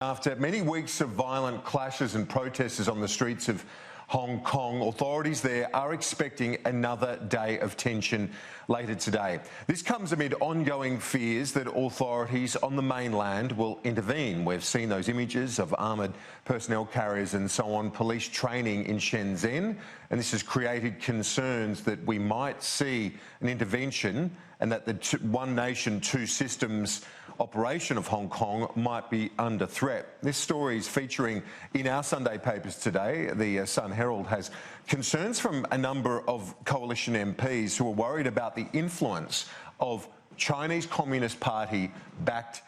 After many weeks of violent clashes and protests on the streets of Hong Kong, authorities there are expecting another day of tension later today. This comes amid ongoing fears that authorities on the mainland will intervene. We've seen those images of armoured personnel carriers and so on, police training in Shenzhen, and this has created concerns that we might see an intervention and that the one nation, two systems operation of Hong Kong might be under threat. This story is featuring in our Sunday papers today. The Sun Herald has concerns from a number of coalition MPs who are worried about the influence of Chinese Communist Party-backed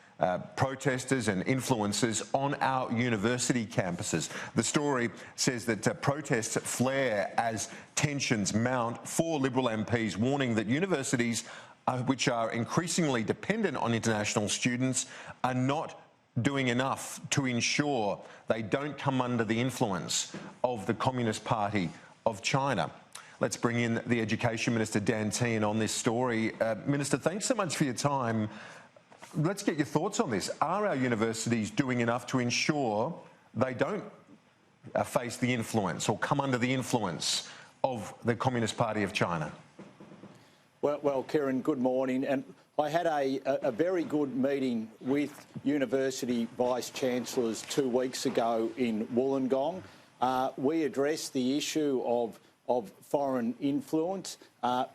protesters and influencers on our university campuses. The story says that protests flare as tensions mount. 4 Liberal MPs warning that universities which are increasingly dependent on international students are not doing enough to ensure they don't come under the influence of the Communist Party of China. Let's bring in the Education Minister Dan Tehan on this story. Minister, thanks so much for your time. Let's get your thoughts on this. Are our universities doing enough to ensure they don't face the influence or come under the influence of the Communist Party of China? Well, Kieran, good morning. And I had a very good meeting with university vice-chancellors 2 weeks ago in Wollongong. We addressed the issue of foreign influence.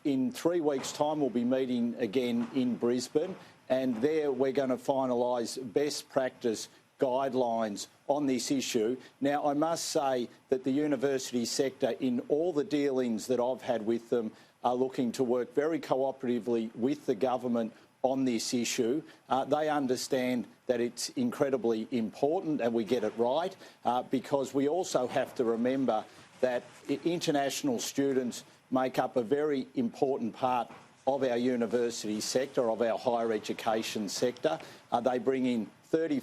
In 3 weeks' time, we'll be meeting again in Brisbane, and there we're going to finalise best practice guidelines on this issue. Now, I must say that the university sector, in all the dealings that I've had with them, are looking to work very cooperatively with the government on this issue. They understand that it's incredibly important and we get it right, because we also have to remember that international students make up a very important part of our university sector, of our higher education sector. They bring in nearly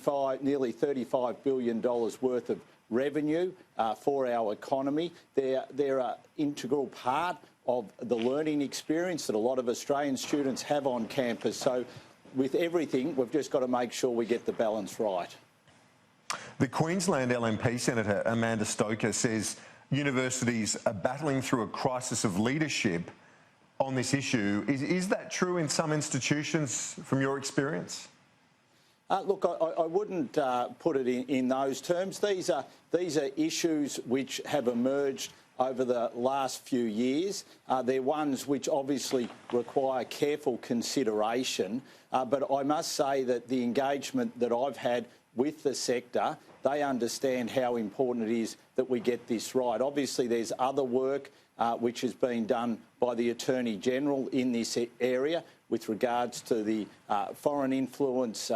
$35 billion worth of revenue for our economy. They're an integral part of the learning experience that a lot of Australian students have on campus. So with everything, we've just got to make sure we get the balance right. The Queensland LNP Senator Amanda Stoker says universities are battling through a crisis of leadership on this issue. Is that true in some institutions from your experience? Look, I wouldn't put it in those terms. These are issues which have emerged over the last few years. They're ones which obviously require careful consideration, but I must say that the engagement that I've had with the sector, they understand how important it is that we get this right. Obviously, there's other work which has been done by the Attorney-General in this area with regards to the foreign influence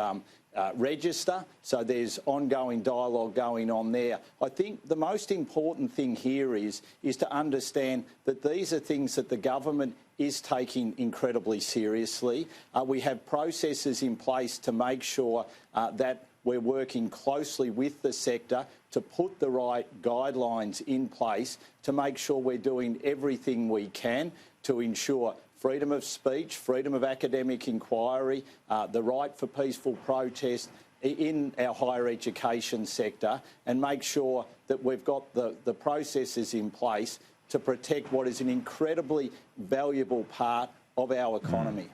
register, so there's ongoing dialogue going on there. I think the most important thing here is to understand that these are things that the government is taking incredibly seriously. We have processes in place to make sure that we're working closely with the sector to put the right guidelines in place to make sure we're doing everything we can to ensure freedom of speech, freedom of academic inquiry, the right for peaceful protest in our higher education sector, and make sure that we've got the processes in place to protect what is an incredibly valuable part of our economy.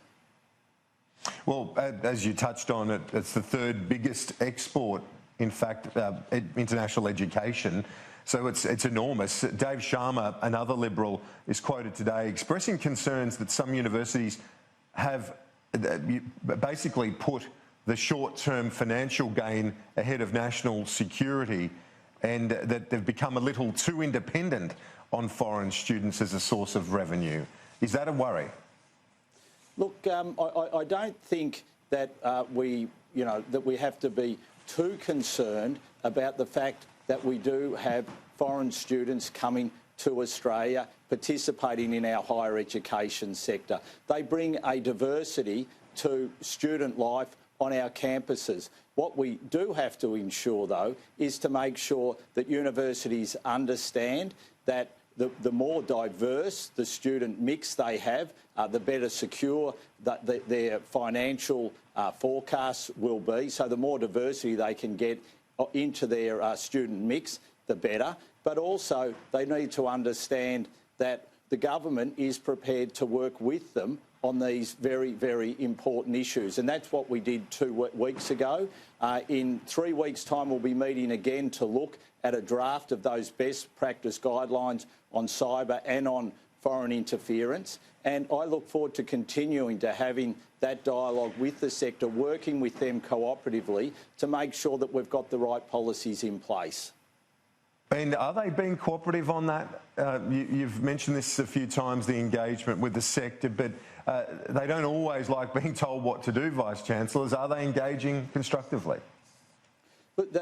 Well, as you touched on, it's the third biggest export, in fact, international education. So it's enormous. Dave Sharma, another Liberal, is quoted today expressing concerns that some universities have basically put the short-term financial gain ahead of national security, and that they've become a little too independent on foreign students as a source of revenue. Is that a worry? Look, I don't think that we have to be too concerned about the fact that we do have foreign students coming to Australia, participating in our higher education sector. They bring a diversity to student life on our campuses. What we do have to ensure, though, is to make sure that universities understand that the more diverse the student mix they have, the better secure that their financial forecasts will be. So the more diversity they can get into their student mix, the better. But also they need to understand that the government is prepared to work with them on these very, very important issues. And that's what we did 2 weeks ago. In 3 weeks' time, we'll be meeting again to look at a draft of those best practice guidelines on cyber and on foreign interference. And I look forward to continuing to having that dialogue with the sector, working with them cooperatively to make sure that we've got the right policies in place. And are they being cooperative on that? You've mentioned this a few times, the engagement with the sector, but they don't always like being told what to do, Vice-Chancellors. Are they engaging constructively? But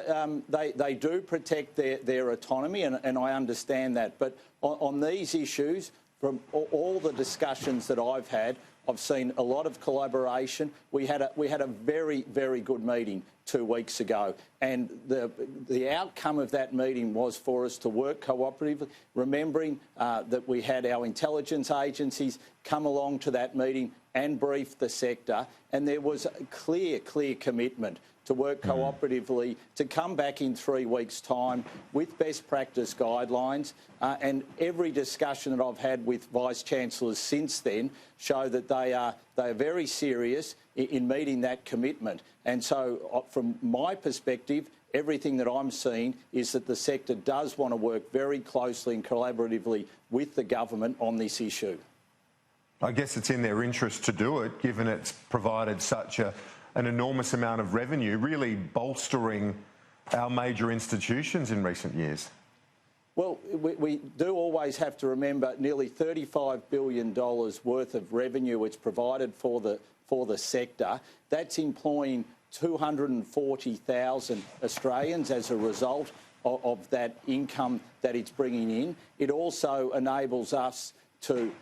they do protect their autonomy, and I understand that. But on these issues, from all the discussions that I've had, I've seen a lot of collaboration. We had a very, very good meeting 2 weeks ago, and the outcome of that meeting was for us to work cooperatively, remembering that we had our intelligence agencies come along to that meeting and brief the sector, and there was a clear commitment to work cooperatively, to come back in 3 weeks' time with best practice guidelines. And every discussion that I've had with Vice-Chancellors since then show that they are very serious in meeting that commitment. And so from my perspective, everything that I'm seeing is that the sector does want to work very closely and collaboratively with the government on this issue. I guess it's in their interest to do it, given it's provided such an enormous amount of revenue, really bolstering our major institutions in recent years. Well, we do always have to remember nearly $35 billion worth of revenue it's provided for the sector. That's employing 240,000 Australians as a result of that income that it's bringing in. It also enables us to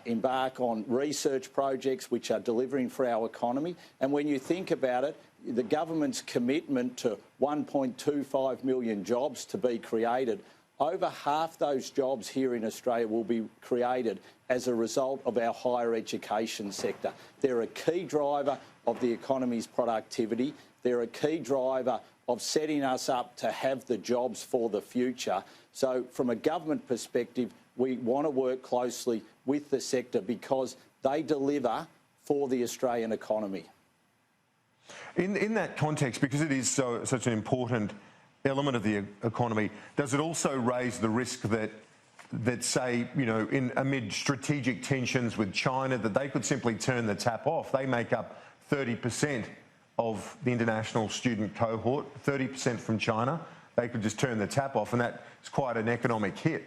embark on research projects which are delivering for our economy. And when you think about it, the government's commitment to 1.25 million jobs to be created, over half those jobs here in Australia will be created as a result of our higher education sector. They're a key driver of the economy's productivity. They're a key driver of setting us up to have the jobs for the future. So from a government perspective, we want to work closely with the sector because they deliver for the Australian economy. In that context, because it is such an important element of the economy, does it also raise the risk that say, you know, amid strategic tensions with China, that they could simply turn the tap off? They make up 30% of the international student cohort, 30% from China. They could just turn the tap off, and that's quite an economic hit.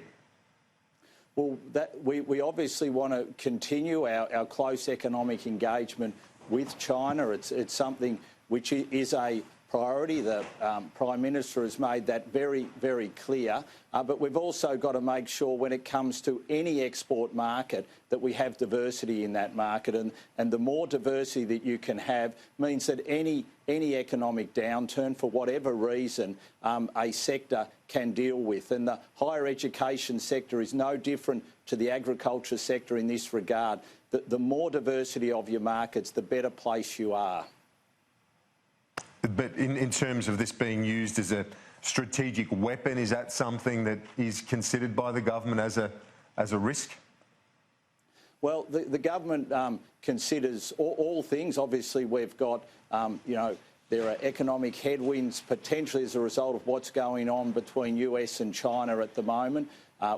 Well, we obviously want to continue our close economic engagement with China. It's something which is a priority. The Prime Minister has made that very, very clear. But we've also got to make sure when it comes to any export market that we have diversity in that market. And the more diversity that you can have means that any economic downturn, for whatever reason, a sector can deal with. And the higher education sector is no different to the agriculture sector in this regard. The more diversity of your markets, the better place you are. But in terms of this being used as a strategic weapon, is that something that is considered by the government as a risk? Well, the government considers all things. Obviously, we've got, there are economic headwinds potentially as a result of what's going on between US and China at the moment.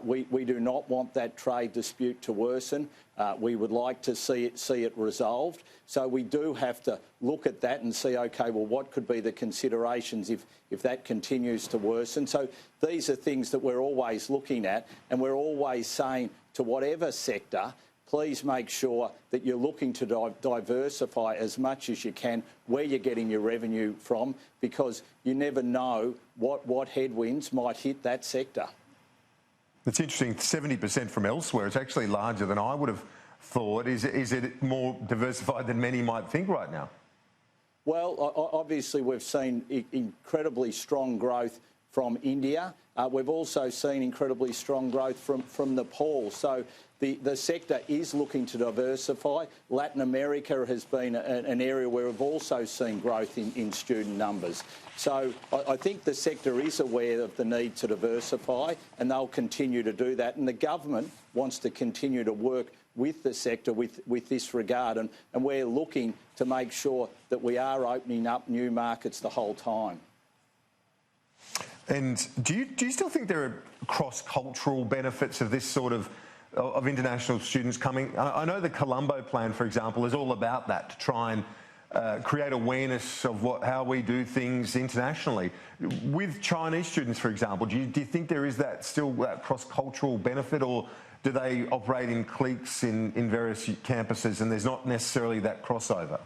We do not want that trade dispute to worsen. We would like to see it resolved. So we do have to look at that and see, OK, well, what could be the considerations if that continues to worsen? So these are things that we're always looking at, and we're always saying to whatever sector, please make sure that you're looking to diversify as much as you can where you're getting your revenue from, because you never know what headwinds might hit that sector. It's interesting, 70% from elsewhere. It's actually larger than I would have thought. Is it more diversified than many might think right now? Well, obviously we've seen incredibly strong growth from India. We've also seen incredibly strong growth from Nepal. So the sector is looking to diversify. Latin America has been an area where we've also seen growth in student numbers. So I think the sector is aware of the need to diversify, and they'll continue to do that. And the government wants to continue to work with the sector with this regard. And we're looking to make sure that we are opening up new markets the whole time. And do you still think there are cross-cultural benefits of this sort of international students coming? I know the Colombo plan, for example, is all about that, to try and create awareness of how we do things internationally. With Chinese students, for example, do you think there is still that cross-cultural benefit, or do they operate in cliques in various campuses and there's not necessarily that crossover?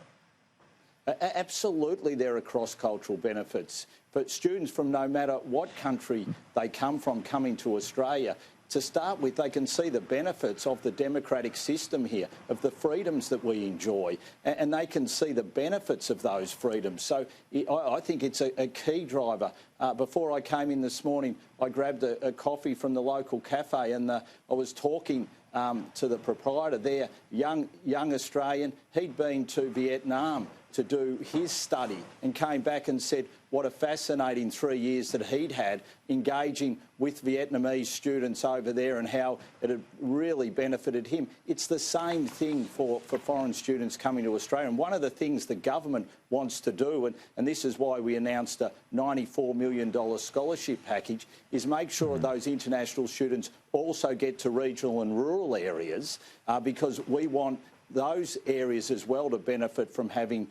Absolutely, there are cross-cultural benefits. But students from no matter what country they come from coming to Australia, to start with, they can see the benefits of the democratic system here, of the freedoms that we enjoy, and they can see the benefits of those freedoms. So I think it's a key driver. Before I came in this morning, I grabbed a coffee from the local cafe, and I was talking to the proprietor there, young Australian. He'd been to Vietnam to do his study and came back and said what a fascinating 3 years that he'd had engaging with Vietnamese students over there and how it had really benefited him. It's the same thing for foreign students coming to Australia. And one of the things the government wants to do, and this is why we announced a $94 million scholarship package, is make sure those international students also get to regional and rural areas, because we want those areas as well to benefit from having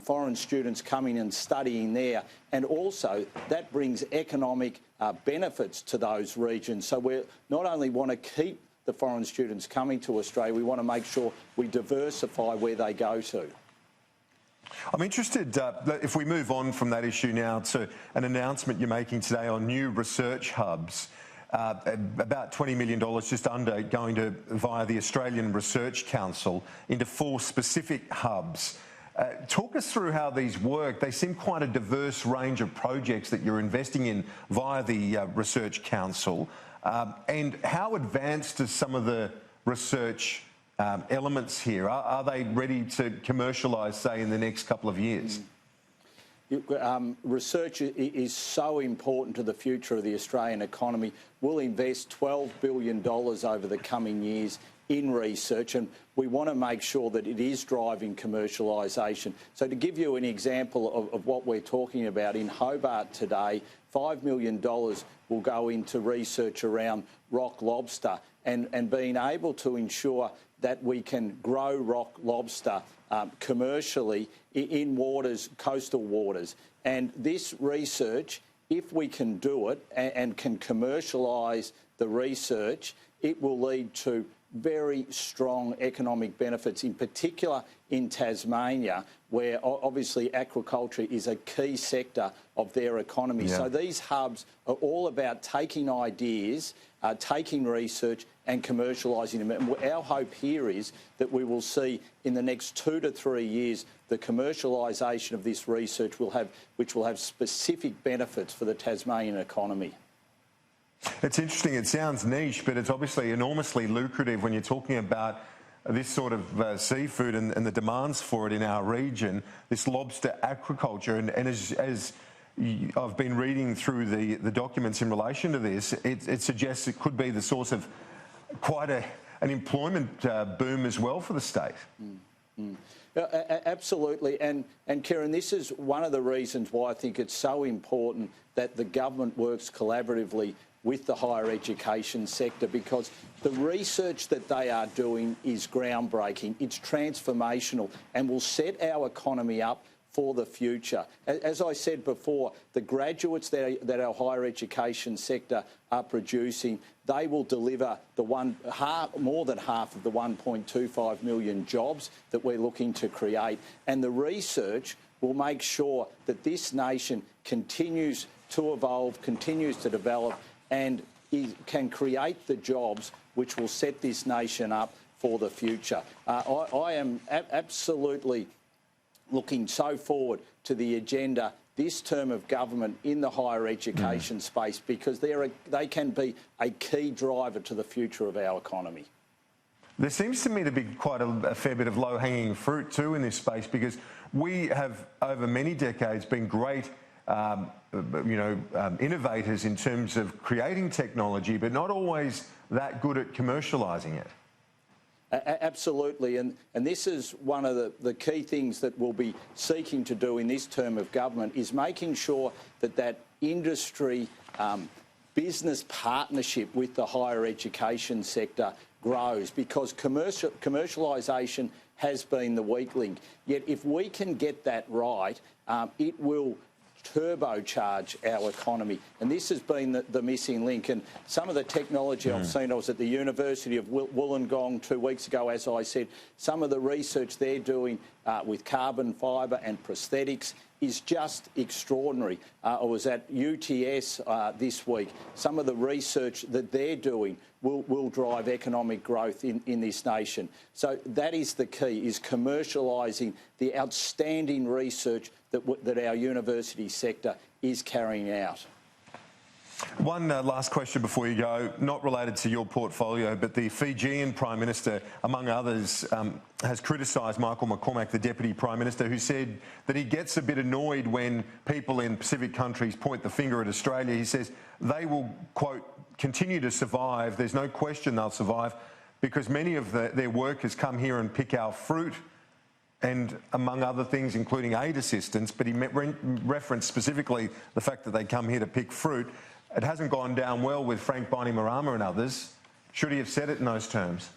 foreign students coming and studying there. And also that brings economic benefits to those regions. So we not only want to keep the foreign students coming to Australia, we want to make sure we diversify where they go to. I'm interested, if we move on from that issue now to an announcement you're making today on new research hubs. About $20 million, just under, going via the Australian Research Council into 4 specific hubs. Talk us through how these work. They seem quite a diverse range of projects that you're investing in via the Research Council. And how advanced are some of the research elements here? Are they ready to commercialise, say, in the next couple of years? Research is so important to the future of the Australian economy. We'll invest $12 billion over the coming years in research, and we want to make sure that it is driving commercialisation. So to give you an example of what we're talking about, in Hobart today, $5 million will go into research around rock lobster and being able to ensure that we can grow rock lobster commercially in waters, coastal waters. And this research, if we can do it and can commercialise the research, it will lead to very strong economic benefits, in particular in Tasmania, where obviously aquaculture is a key sector of their economy. Yeah. So these hubs are all about taking ideas, taking research and commercialising them. And our hope here is that we will see in the next 2 to 3 years the commercialisation of this research which will have specific benefits for the Tasmanian economy. It's interesting. It sounds niche, but it's obviously enormously lucrative when you're talking about this sort of seafood and the demands for it in our region, this lobster aquaculture. And as I've been reading through the documents in relation to this, it suggests it could be the source of quite an employment boom as well for the state. Absolutely. And Kieran, this is one of the reasons why I think it's so important that the government works collaboratively with the higher education sector, because the research that they are doing is groundbreaking, it's transformational, and will set our economy up for the future. As I said before, the graduates that our higher education sector are producing, they will deliver more than half of the 1.25 million jobs that we're looking to create. And the research will make sure that this nation continues to evolve, continues to develop, and can create the jobs which will set this nation up for the future. I am absolutely looking so forward to the agenda this term of government in the higher education space, because they can be a key driver to the future of our economy. There seems to me to be quite a fair bit of low-hanging fruit too in this space, because we have over many decades been great innovators in terms of creating technology, but not always that good at commercialising it. Absolutely, and this is one of the key things that we'll be seeking to do in this term of government, is making sure that industry business partnership with the higher education sector grows, because commercialisation has been the weak link. Yet if we can get that right, it will turbocharge our economy, and this has been the missing link. And some of the technology I've seen, I was at the University of Wollongong 2 weeks ago, as I said, some of the research they're doing with carbon fibre and prosthetics is just extraordinary. I was at UTS this week. Some of the research that they're doing will drive economic growth in this nation. So that is the key, is commercialising the outstanding research that our university sector is carrying out. One last question before you go, not related to your portfolio, but the Fijian Prime Minister, among others, has criticised Michael McCormack, the Deputy Prime Minister, who said that he gets a bit annoyed when people in Pacific countries point the finger at Australia. He says they will, quote, continue to survive. There's no question they'll survive because many of their workers come here and pick our fruit and, among other things, including aid assistance. But he referenced specifically the fact that they come here to pick fruit. It hasn't gone down well with Frank Bainimarama and others. Should he have said it in those terms?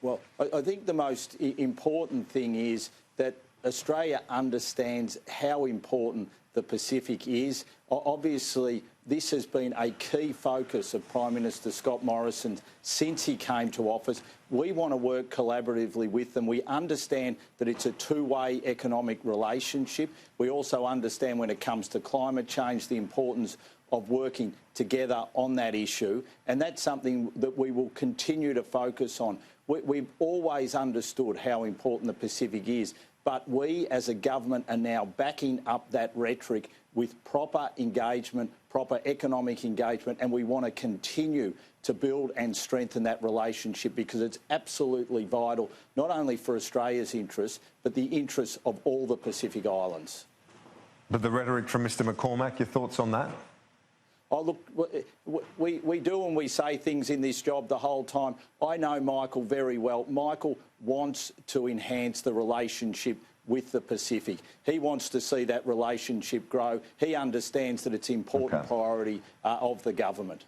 Well, I think the most important thing is that Australia understands how important the Pacific is. Obviously, this has been a key focus of Prime Minister Scott Morrison since he came to office. We want to work collaboratively with them. We understand that it's a two-way economic relationship. We also understand, when it comes to climate change, the importance of working together on that issue, and that's something that we will continue to focus on. We've always understood how important the Pacific is, but we as a government are now backing up that rhetoric with proper engagement, proper economic engagement, and we want to continue to build and strengthen that relationship, because it's absolutely vital, not only for Australia's interests, but the interests of all the Pacific Islands. But the rhetoric from Mr McCormack, your thoughts on that? Oh, look, we do and we say things in this job the whole time. I know Michael very well. Michael wants to enhance the relationship with the Pacific. He wants to see that relationship grow. He understands that it's an important priority of the government.